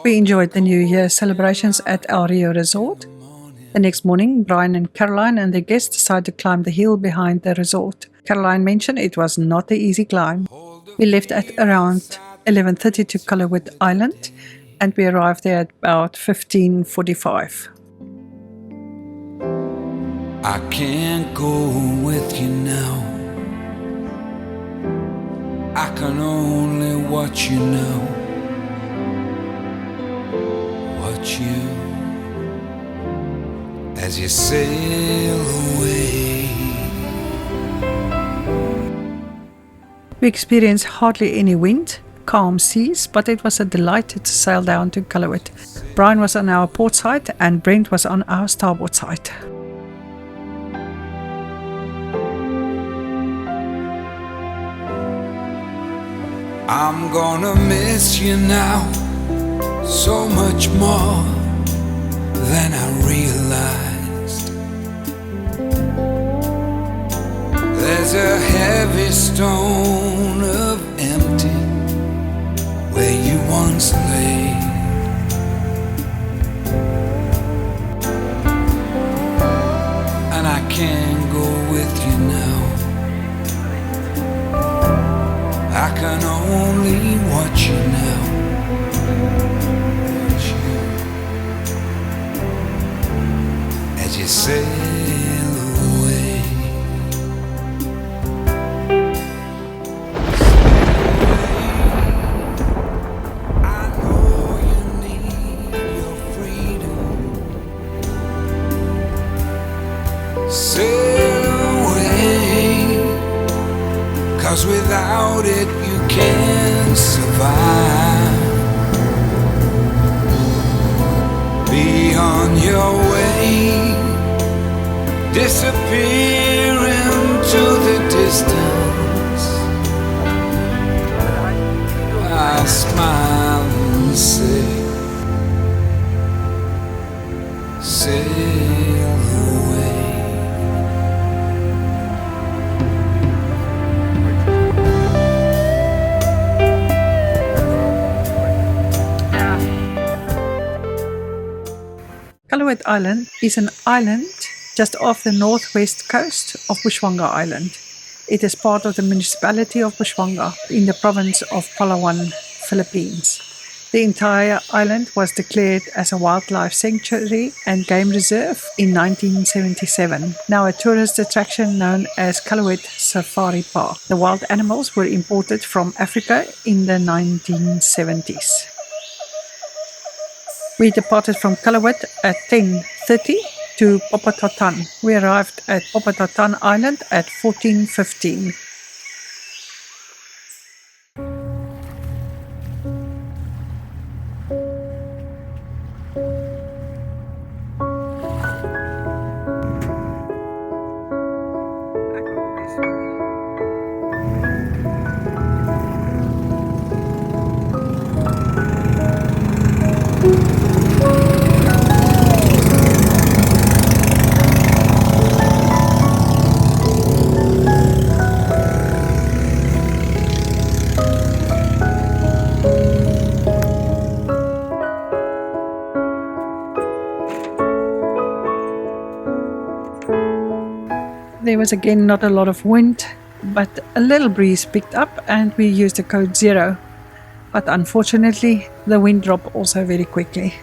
We enjoyed the New Year celebrations at El Rio Resort. The next morning, Brian and Caroline and their guests decided to climb the hill behind the resort. Caroline mentioned it was not an easy climb. We left at around 11:30 to Colorwood Island, and we arrived there at about 15:45. I can't go with you now. I can only watch you now. Watch you as you sail away. We experienced hardly any wind, calm seas, but it was a delight to sail down to Colorwood. Brian was on our port side and Brent was on our starboard side. I'm gonna miss you now, so much more than I realized. There's a heavy stone of empty where you once lay. And I can't go with you now. I can only watch you now. Watch you as you sail away. I know you need your freedom. Sail away, 'cause without it you can't survive. Be on your way, disappear into the distance. I smile and say, sail away. Colorwood Island is an island just off the northwest coast of Bushwanga Island. It is part of the municipality of Bushwanga in the province of Palawan, Philippines. The entire island was declared as a wildlife sanctuary and game reserve in 1977, now a tourist attraction known as Colorwood Safari Park. The wild animals were imported from Africa in the 1970s. We departed from Colorwood at 10:30 to Popatotan. We arrived at Popatotan Island at 14:15. There was again not a lot of wind, but a little breeze picked up and we used the code 0. But unfortunately, the wind dropped also very quickly.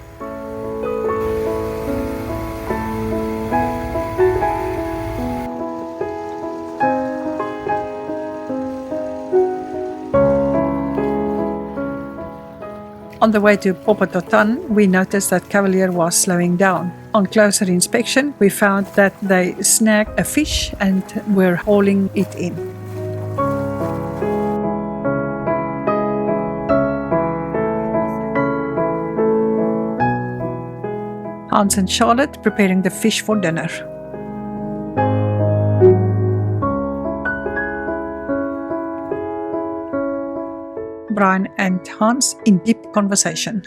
On the way to Popatotan, we noticed that Cavalier was slowing down. On closer inspection, we found that they snagged a fish and were hauling it in. Hans and Charlotte preparing the fish for dinner. Brian and Hans in deep conversation.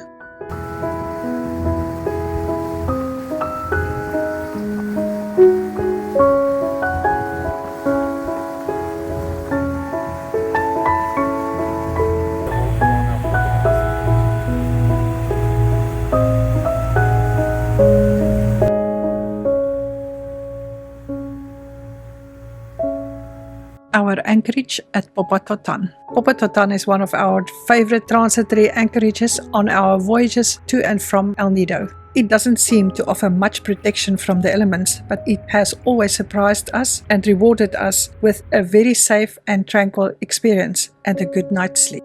our anchorage at Popatotan. Popatotan is one of our favorite transitory anchorages on our voyages to and from El Nido. It doesn't seem to offer much protection from the elements, but it has always surprised us and rewarded us with a very safe and tranquil experience and a good night's sleep.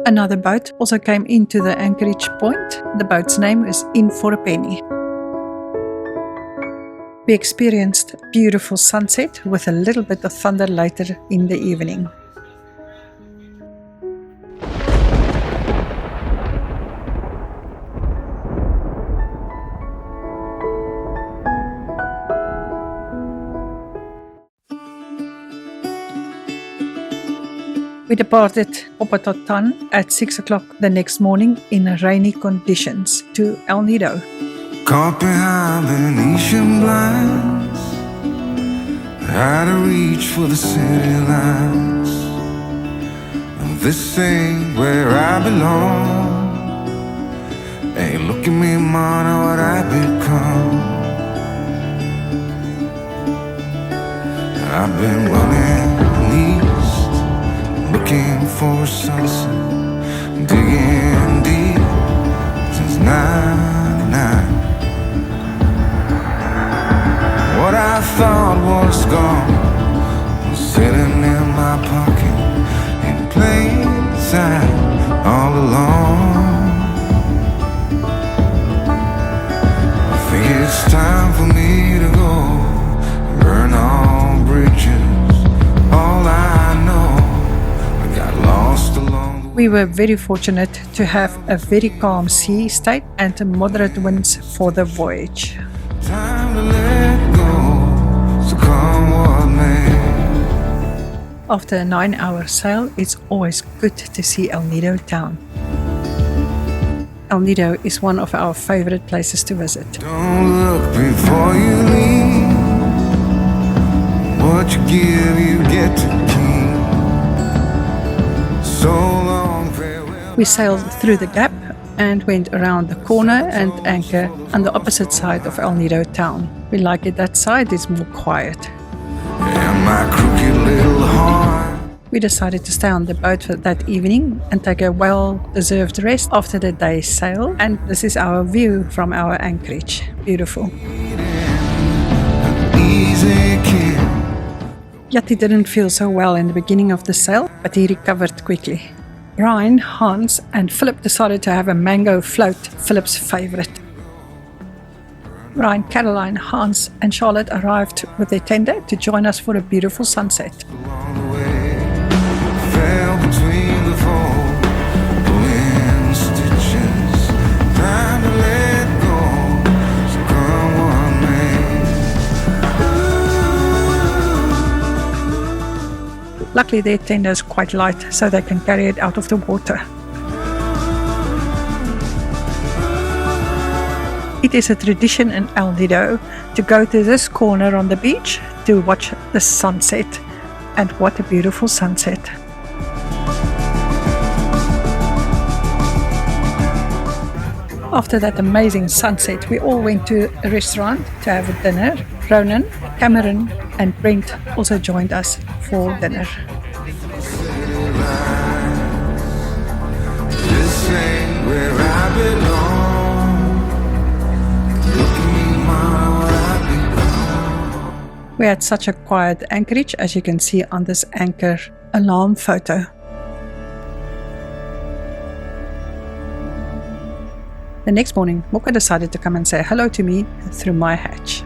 Another boat also came into the anchorage point. The boat's name is In for a Penny. We experienced a beautiful sunset with a little bit of thunder later in the evening. We departed Popatotan at 6 o'clock the next morning in rainy conditions to El Nido. Caught behind Venetian blinds, had to reach for the city lights. This ain't where I belong. Hey, look at me, man, what I've become. I've been running east, looking for a sunset, digging deep since '99. What I thought was gone was sitting in my pocket in plain sight all along. I think it's time for me to go, burn all bridges. All I know, I got lost along the way. We were very fortunate to have a very calm sea state and moderate winds for the voyage. Time to let go, so come what may. After a 9-hour sail, it's always good to see El Nido town. El Nido is one of our favorite places to visit. Don't look before you leave. What you give, you get to keep. So long, farewell. We sailed through the gap and went around the corner and anchor on the opposite side of El Nido town. We like it that side, it's more quiet. And my crooked little heart. We decided to stay on the boat for that evening and take a well-deserved rest after the day's sail. And this is our view from our anchorage. Beautiful. Easy kid. Yati didn't feel so well in the beginning of the sail, but he recovered quickly. Brian, Hans and Philip decided to have a mango float, Philip's favorite. Brian, Caroline, Hans and Charlotte arrived with their tender to join us for a beautiful sunset. Along the way, fell between the fold, pulling stitches. Time to let go, so come what may. Luckily their tender is quite light, so they can carry it out of the water. It is a tradition in El Nido to go to this corner on the beach to watch the sunset. And what a beautiful sunset. After that amazing sunset, we all went to a restaurant to have a dinner. Ronan, Cameron and Brent also joined us for dinner. This ain't where I belong. Look at me, mama, what I've become. We had such a quiet anchorage, as you can see on this anchor alarm photo. The next morning, Mocha decided to come and say hello to me through my hatch.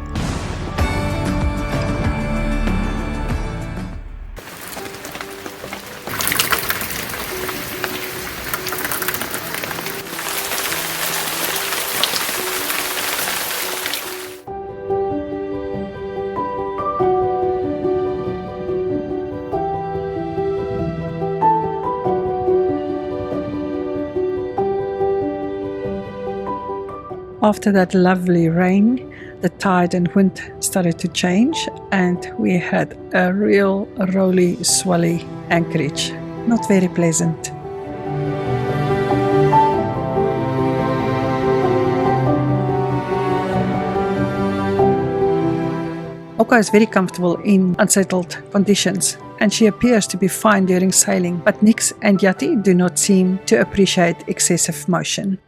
After that lovely rain, the tide and wind started to change and we had a real rolly swally anchorage. Not very pleasant. Mocha is very comfortable in unsettled conditions. and she appears to be fine during sailing, but Nix and Yati do not seem to appreciate excessive motion.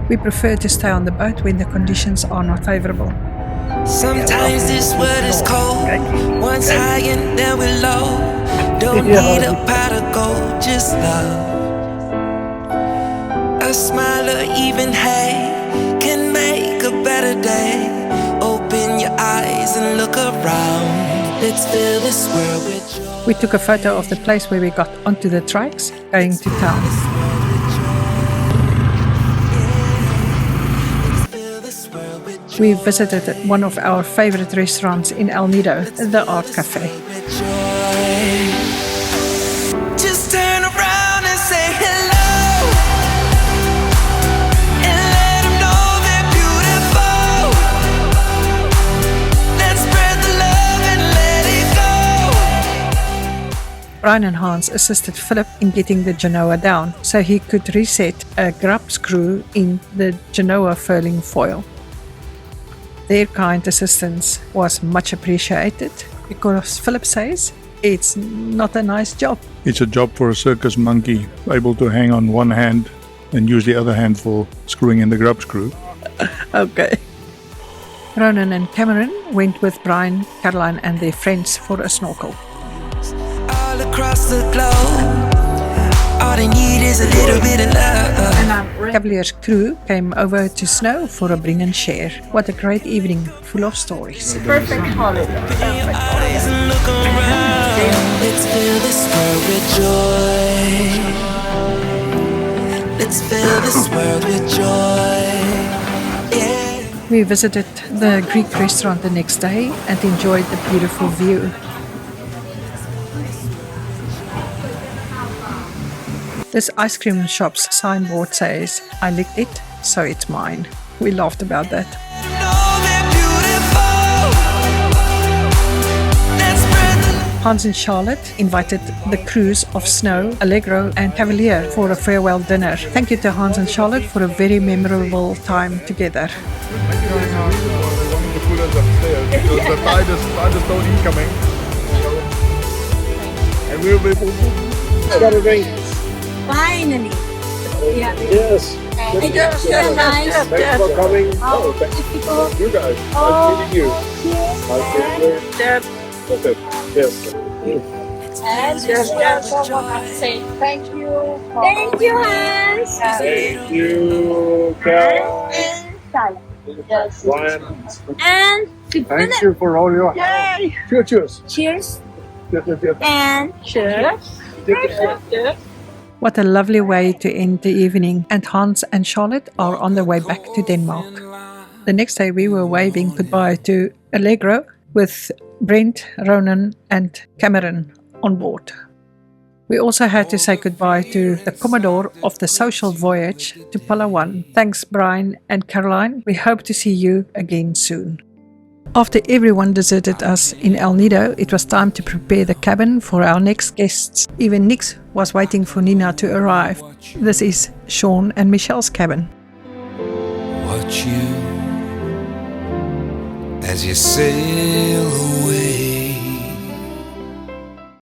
We prefer to stay on the boat when the conditions are not favorable. Sometimes this world is cold. Once high and then we're low. Don't need a pot of gold, just love. A smile or even hate can make a better day. Open your eyes and look around. Let's fill this world with joy. We took a photo of the place where we got onto the trikes going to town. We visited one of our favorite restaurants in El Nido, the Art Cafe. Just turn around and say hello, and let them know they're beautiful. Let's spread the love and let it go. Brian and Hans assisted Philip in getting the Genoa down so he could reset a grub screw in the Genoa furling foil. Their kind assistance was much appreciated because Philip says it's not a nice job. It's a job for a circus monkey, able to hang on one hand and use the other hand for screwing in the grub screw. Okay. Ronan and Cameron went with Brian, Caroline and their friends for a snorkel. All across the globe, all they need is a little bit of love. Cavalier's crew came over to Snow for a bring and share. What a great evening, full of stories. Perfect holiday. Eyes and look around. Let's fill this world with joy. Let's fill this world with joy. Yeah. We visited the Greek restaurant the next day and enjoyed the beautiful view. This ice cream shop's signboard says, "I licked it, so it's mine." We laughed about that. Hans and Charlotte invited the crews of Snow, Allegro and Cavalier for a farewell dinner. Thank you to Hans and Charlotte for a very memorable time together. The tide is totally incoming. And we'll be... It's got to rain. Finally. Yeah. Yes. Thank you. Nice. Thanks for coming. Oh, Thanks difficult. you guys. Oh, Nice meeting you. yes. Okay. Yes. And just want to say thank you. Thank you, Hans. Thank you, Carol. And Charlotte. Yes. Ryan. And to Thank finish. you for all your Yay. Cheers. Cheers. Cheers. And cheers. Cheers. What a lovely way to end the evening, and Hans and Charlotte are on their way back to Denmark. The next day we were waving goodbye to Allegro with Brent, Ronan and Cameron on board. We also had to say goodbye to the Commodore of the social voyage to Palawan. Thanks Brian and Caroline. We hope to see you again soon. After everyone deserted us in El Nido, it was time to prepare the cabin for our next guests. Even Nix was waiting for Nina to arrive. This is Sean and Michelle's cabin. Watch you as you sail away.